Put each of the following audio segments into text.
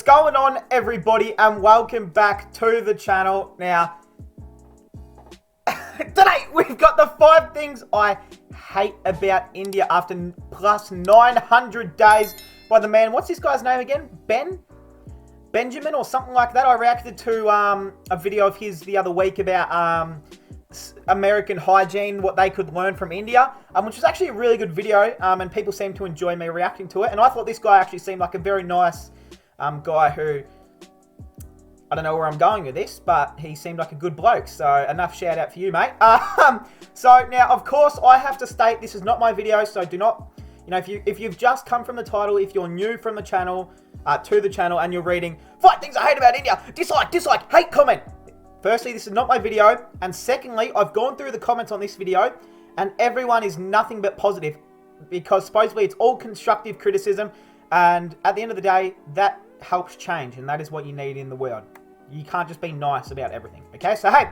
What's going on, everybody, and welcome back to the channel. Now, today we've got the 5 things I hate about India after plus 900 days by the man. What's this guy's name again? Benjamin or something like that. I reacted to a video of his the other week about American hygiene, what they could learn from India, which was actually a really good video, and people seem to enjoy me reacting to it. And I thought this guy actually seemed like a very nice guy who, I don't know where I'm going with this, but he seemed like a good bloke. So enough shout out for you, mate. So now, of course, I have to state this is not my video, so do not, you know, if you've just come from the title, if you're new from the channel to the channel, and you're reading 5 things I hate about India, dislike, hate, comment. Firstly, this is not my video, and secondly, I've gone through the comments on this video, and everyone is nothing but positive, because supposedly it's all constructive criticism, and at the end of the day, that helps change, and that is what you need in the world. You can't just be nice about everything, okay? So, hey,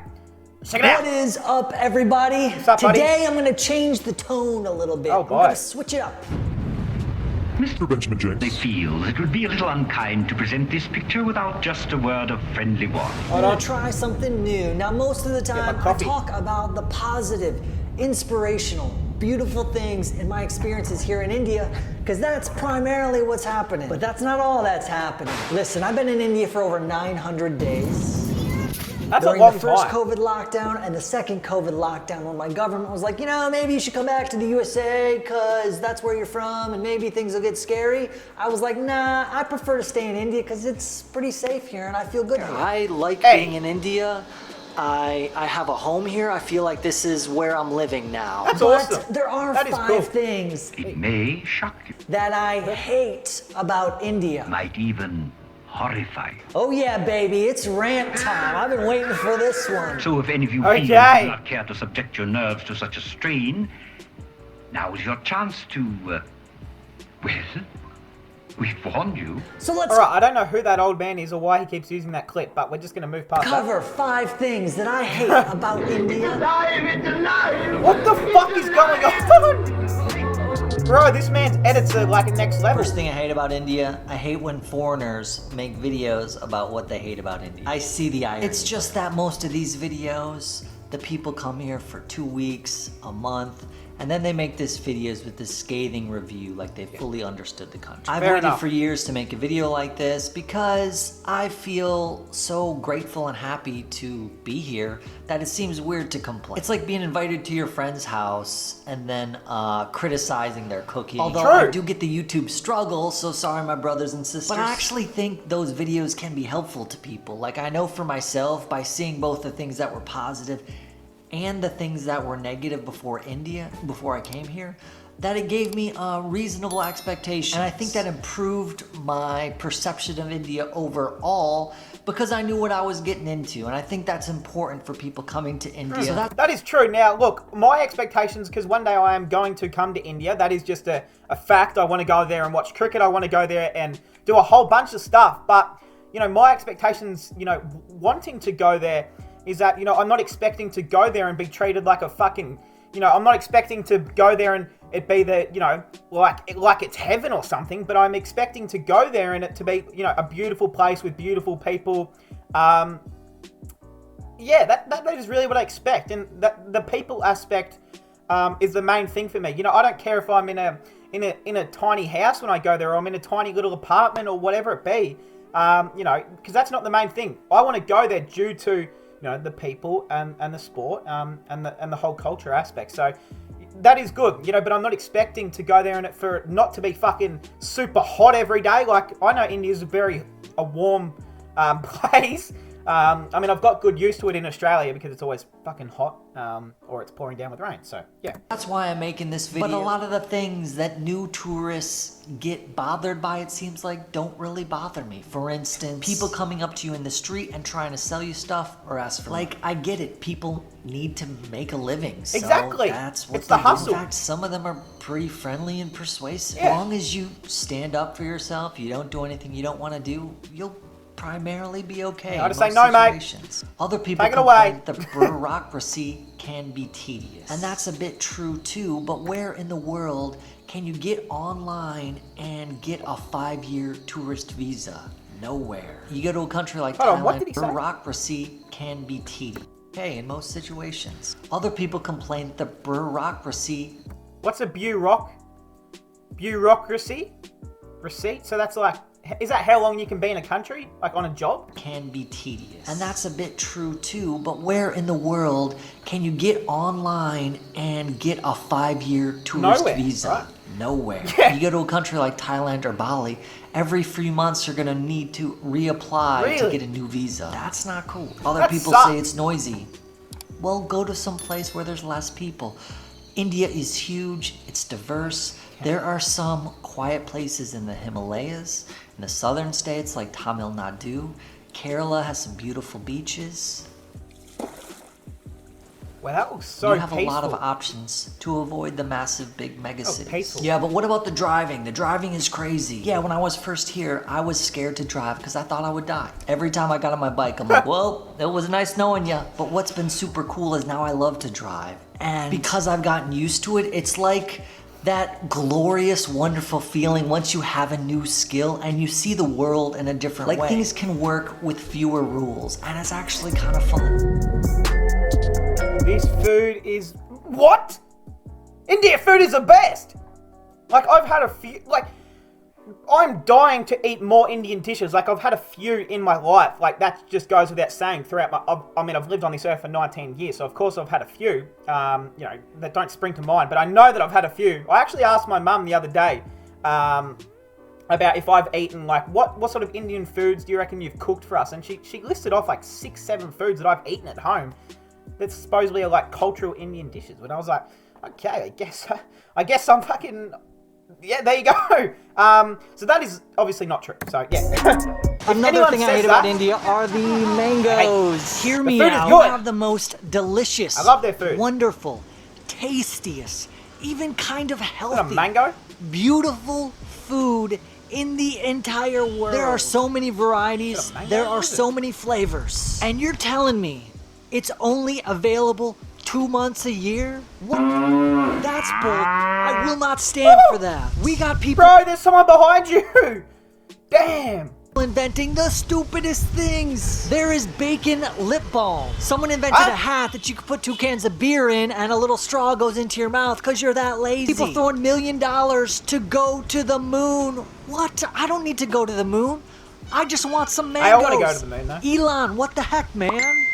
check it out. What is up, everybody? What's up, buddy? Today, I'm going to change the tone a little bit. Oh, boy. I'm going to switch it up. Mr. Benjamin James. They feel it would be a little unkind to present this picture without just a word of friendly warning. I'm going to try something new. Now, most of the time, I coffee. talk about the positive, inspirational, beautiful things in my experiences here in India, because that's primarily what's happening. But that's not all that's happening. Listen, I've been in India for over 900 days. That's During a long the first time. COVID lockdown and the second COVID lockdown, when my government was like, you know, maybe you should come back to the USA because that's where you're from and maybe things will get scary. I was like, nah, I prefer to stay in India because it's pretty safe here and I feel good here. I like being in India. I have a home here. I feel like this is where I'm living now. That's but awesome. there are That is 5 cool. things It may shock you, that I hate about India. might even horrify you. Oh yeah, baby, it's rant time. I've been waiting for this one. So if any of you feel Okay. you do not care to subject your nerves to such a strain, now is your chance to, well, we've warned you. So let's Alright, I don't know who that old man is or why he keeps using that clip, but we're just going to move past that. cover 5 things that I hate about India. What the fuck is going on? Bro, this man's edits are like a next level. First thing I hate about India, I hate when foreigners make videos about what they hate about India. I see the irony. It's just that most of these videos, the people come here for 2 weeks, a month, and then they make this videos with this scathing review like they fully understood the country. I've Fair waited enough. for years to make a video like this because I feel so grateful and happy to be here that it seems weird to complain. It's like being invited to your friend's house and then criticizing their cooking. Although True. I do get the YouTube struggle, so sorry my brothers and sisters. But I actually think those videos can be helpful to people. Like I know for myself, by seeing both the things that were positive and the things that were negative before I came here, that it gave me a reasonable expectation. And I think that improved my perception of India overall because I knew what I was getting into. And I think that's important for people coming to India. So That is true. Now, look, my expectations, because one day I am going to come to India, that is just a fact. I want to go there and watch cricket. I want to go there and do a whole bunch of stuff. But, you know, my expectations, you know, wanting to go there is that, you know, I'm not expecting to go there and be treated like a fucking, you know, I'm not expecting to go there and it be the, you know, like it's heaven or something, but I'm expecting to go there and it to be, you know, a beautiful place with beautiful people. Yeah, that is really what I expect, and that the people aspect is the main thing for me. You know, I don't care if I'm in a tiny house when I go there, or I'm in a tiny little apartment or whatever it be. You know, because that's not the main thing. I want to go there due to, you know, the people and the sport and the whole culture aspect. So that is good, you know, but I'm not expecting to go there and for it not to be fucking super hot every day. Like, I know India's a warm place. I mean, I've got good used to it in Australia because it's always fucking hot, or it's pouring down with rain. So, yeah. that's why I'm making this video. But a lot of the things that new tourists get bothered by, it seems like, don't really bother me. For instance, people coming up to you in the street and trying to sell you stuff or ask for money. I get it. People need to make a living. So Exactly. that's what It's the they do. hustle. In fact, some of them are pretty friendly and persuasive. Yeah. As long as you stand up for yourself, you don't do anything you don't want to do, you'll primarily be okay. I in just say, most "No, mate. situations." Other people Take it away. complain that the bureaucracy can be tedious. And that's a bit true too, but where in the world can you get online and get a 5-year tourist visa? Nowhere. You go to a country like Hold on, what Thailand, did he say? bureaucracy can be tedious. Okay, in most situations. Other people complain that the bureaucracy What's a bureaucracy? Receipt? So that's like, is that how long you can be in a country? Like on a job? can be tedious. And that's a bit true too, but where in the world can you get online and get a 5-year tourist Nowhere, visa? right? Nowhere. Yeah. You go to a country like Thailand or Bali, every 3 months you're gonna need to reapply to Really? get a new visa. That's not cool. Other That people sucks. say it's noisy. Well, go to some place where there's less people. India is huge, it's diverse. There are some quiet places in the Himalayas, in the southern states like Tamil Nadu. Kerala has some beautiful beaches. Well, that looks so You have peaceful. a lot of options to avoid the massive big mega Oh, cities. peaceful. Yeah, but what about the driving? The driving is crazy. Yeah, when I was first here, I was scared to drive because I thought I would die. Every time I got on my bike, I'm like, well, it was nice knowing ya. But what's been super cool is now I love to drive. And because I've gotten used to it, it's like that glorious, wonderful feeling once you have a new skill and you see the world in a different way. Like things can work with fewer rules, and it's actually kind of fun. This food is... What? India food is the best! Like, I've had a few... Like, I'm dying to eat more Indian dishes. Like, I've had a few in my life. Like, that just goes without saying throughout my... I've lived on this earth for 19 years, so of course I've had a few, that don't spring to mind. But I know that I've had a few. I actually asked my mum the other day, about if I've eaten, like, what sort of Indian foods do you reckon you've cooked for us? And she listed off, like, 6-7 foods that I've eaten at home that supposedly are, like, cultural Indian dishes. But I was like, okay, I guess I'm fucking... Yeah, there you go. So that is obviously not true. So, yeah. If Another anyone thing I says hate about that- India are the mangoes. Hear The me food is out. good. They have the most delicious, I love their food. wonderful, tastiest, even kind of Is that healthy, a mango? beautiful food in the entire world. There are so many varieties. Is that a mango? There What are is it? so many flavors. And you're telling me it's only available 2 months a year? What? That's bull. I will not stand for that. We got people Bro, there's someone behind you. Damn. inventing the stupidest things. There is bacon lip balm. Someone invented Huh? a hat that you could put 2 cans of beer in and a little straw goes into your mouth because you're that lazy. People throwing $1 million to go to the moon. What? I don't need to go to the moon. I just want some mangoes. Hey, I wanna go to the moon, though. Elon, what the heck, man?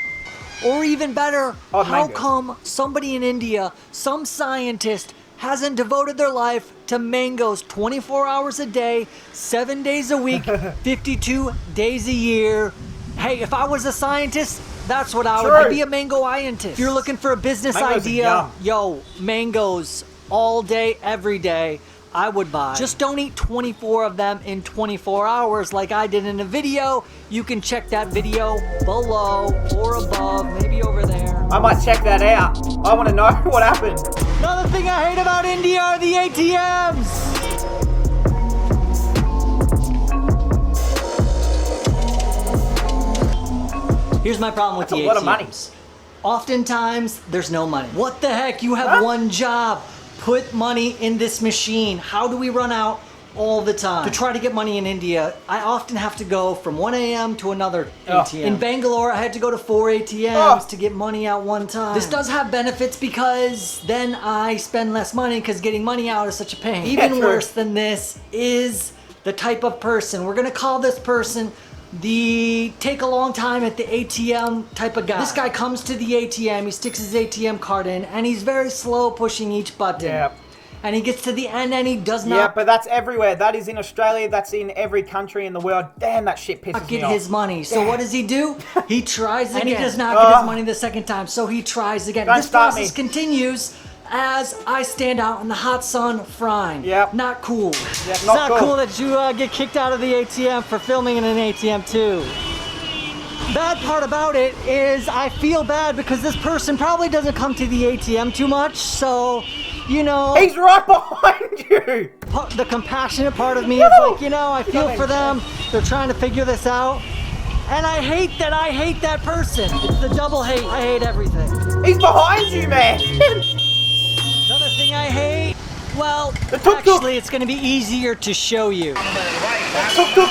Or even better, Oh, how mangoes. come somebody in India, some scientist, hasn't devoted their life to mangoes 24 hours a day, 7 days a week, 52 days a year? Hey, if I was a scientist, that's what I would True. I'd be a mango-ientist. If you're looking for a business Mangoes are idea, yum. yo, mangoes all day, every day, I would buy. Just don't eat 24 of them in 24 hours like I did in a video. You can check that video below or above, maybe over there. I might check that out. I want to know what happened. Another thing I hate about India are the ATMs. Here's my problem with That's the a lot of money. ATMs. Oftentimes, there's no money. What the heck? You have Huh? one job. Put money in this machine. How do we run out all the time? To try to get money in India, I often have to go from 1 a.m. to another ATM. In Bangalore, I had to go to 4 ATMs to get money out one time. This does have benefits because then I spend less money because getting money out is such a pain. Even true. worse than this is the type of person. We're gonna call this person the take a long time at the ATM type of guy. This guy comes to the ATM, he sticks his ATM card in, and he's very slow pushing each button. Yeah. And he gets to the end and he does Yeah, not but that's everywhere. That is in Australia. That's in every country in the world. Damn, that shit pisses me get off. his money. So what does he do? He tries again. And he does not Ugh. get his money the second time, so he tries again. Don't This start process me. continues as I stand out in the hot sun frying. Yep. Not cool. Yep, It's not not cool. cool that you get kicked out of the ATM for filming in an ATM too. Bad part about it is I feel bad because this person probably doesn't come to the ATM too much, so, you know, He's right behind you. the compassionate part of me is like, you know, I feel for them. They're trying to figure this out. And I hate that person. It's the double hate. I hate everything. He's behind you, man. Another thing I hate, well, The tuk-tuk. actually, it's going to be easier to show you. Tuk-tuk.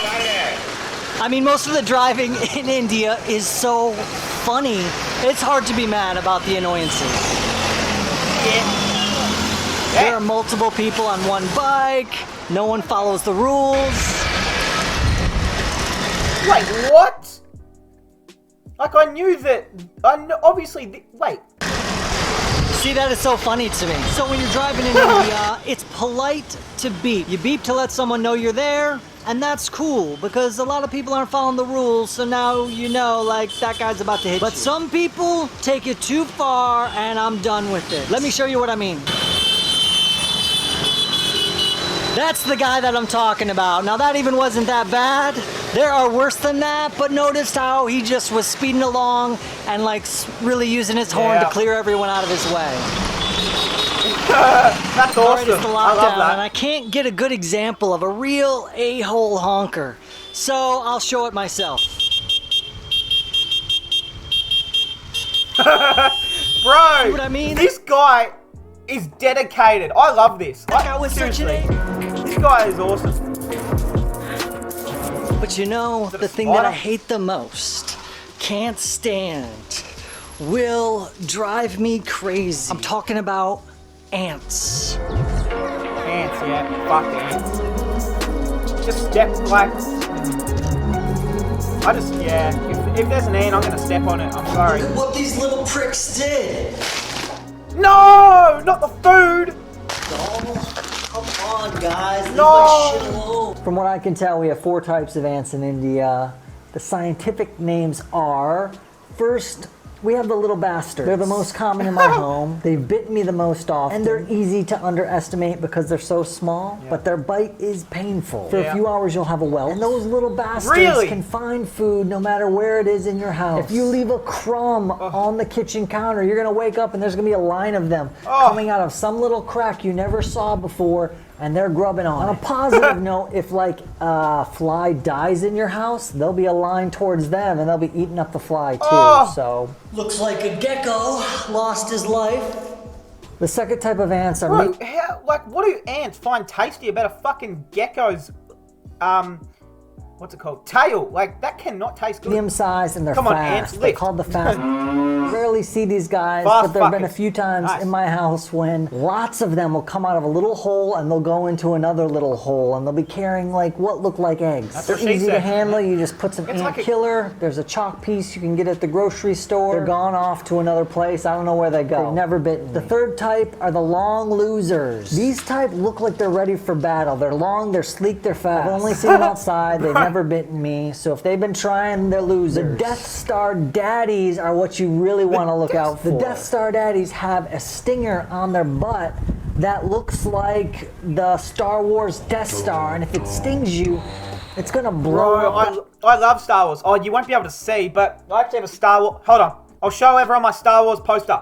I mean, most of the driving in India is so funny. It's hard to be mad about the annoyances. There are multiple people on one bike. No one follows the rules. Wait, what? Like, I knew that. Obviously, wait. See, that is so funny to me. So when you're driving in India, it's polite to beep. You beep to let someone know you're there, and that's cool because a lot of people aren't following the rules, so now you know, like, that guy's about to hit you. But some people take it too far, and I'm done with it. Let me show you what I mean. That's the guy that I'm talking about. Now, that even wasn't that bad. There are worse than that, but notice how he just was speeding along and, like, really using his horn to clear everyone out of his way. That's awesome. Right, it's the lockdown, I love that. and I can't get a good example of a real a-hole honker, so I'll show it myself. Bro, See what I mean? This guy is dedicated. I love this. That guy was such an This guy is awesome. But you know, the thing that I hate the most, can't stand, will drive me crazy. I'm talking about ants. Ants, yeah. Fuck ants. Just step, like... If there's an ant, I'm gonna step on it. I'm sorry. Look at what these little pricks did. No! Not the food! Come on, guys. Leave No! my shit alone. From what I can tell, we have 4 types of ants in India. The scientific names are, first, we have the little bastards. They're the most common in my home. They've bitten me the most often. And they're easy to underestimate because they're so small, but their bite is painful. For a few hours, you'll have a welt. And those little bastards can find food no matter where it is in your house. If you leave a crumb on the kitchen counter, you're gonna wake up and there's gonna be a line of them coming out of some little crack you never saw before, and they're grubbing on it. On a positive note, if like a fly dies in your house, there'll be a line towards them and they'll be eating up the fly too, so. Looks like a gecko lost his life. The second type of ants are... Bro, what do ants find tasty about a fucking gecko's, what's it called? Tail. Like, that cannot taste good. Medium-sized and they're Come fast. on, ants, They're lift. called the fast. Rarely see these guys, Fast but there have been a fuckers. few times Nice. in my house when lots of them will come out of a little hole and they'll go into another little hole and they'll be carrying like what look like eggs. That's They're what she easy to said. handle. You just put some It's ant like a- killer. There's a chalk piece you can get at the grocery store. They're gone off to another place. I don't know where they go. They've never bitten me. The third type are the long losers. These type look like they're ready for battle. They're long, they're sleek, they're fast. I've only seen them outside. They've never bitten me. So if they've been trying, they're losers. The Death Star daddies are what you really want to look out for. The Death Star daddies have a stinger on their butt that looks like the Star Wars Death Star, and if it stings you, it's gonna blow Bro, up. I love Star Wars. Oh, you won't be able to see, but I actually have a Star Wars... Hold on. I'll show everyone my Star Wars poster.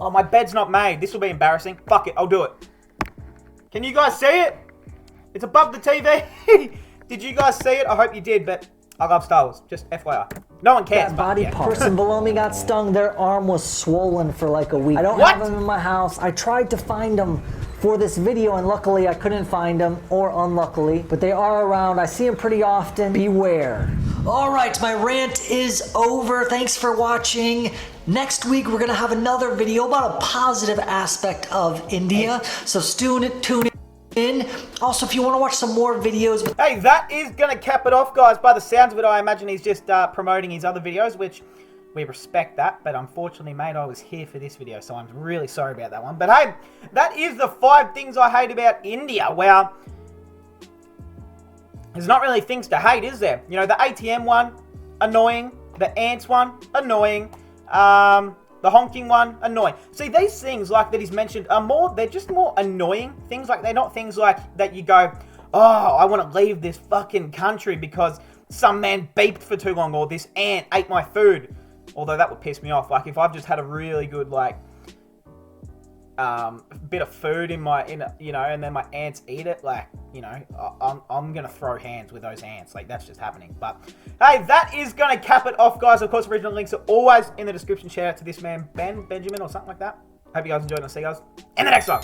Oh, my bed's not made. This will be embarrassing. Fuck it, I'll do it. Can you guys see it? It's above the TV. Did you guys see it? I hope you did, but I love Star Wars. Just FYI. No one cares. That body part. Person below me got stung. Their arm was swollen for like a week. I don't What? have them in my house. I tried to find them for this video, and luckily I couldn't find them, or unluckily, but they are around. I see them pretty often. Beware. All right, my rant is over. Thanks for watching. Next week, we're gonna have another video about a positive aspect of India, so tune in. Also, if you want to watch some more videos... Hey, that is going to cap it off, guys. By the sounds of it, I imagine he's just promoting his other videos, which we respect that. But unfortunately, mate, I was here for this video, so I'm really sorry about that one. But hey, that is the 5 things I hate about India. Well, there's not really things to hate, is there? You know, the ATM one, annoying. The ants one, annoying. The honking one, annoying. See, these things, like that he's mentioned, are more, they're just more annoying things. Like, they're not things like that you go, oh, I want to leave this fucking country because some man beeped for too long, or this ant ate my food. Although that would piss me off. Like, if I've just had a really good, like, bit of food in my, you know, and then my ants eat it, like, you know, I'm gonna throw hands with those ants. Like, that's just happening. But hey, that is gonna cap it off, guys. Of course, original links are always in the description. Shout out to this man, Benjamin, or something like that. Hope you guys enjoyed, and I'll see you guys in the next one.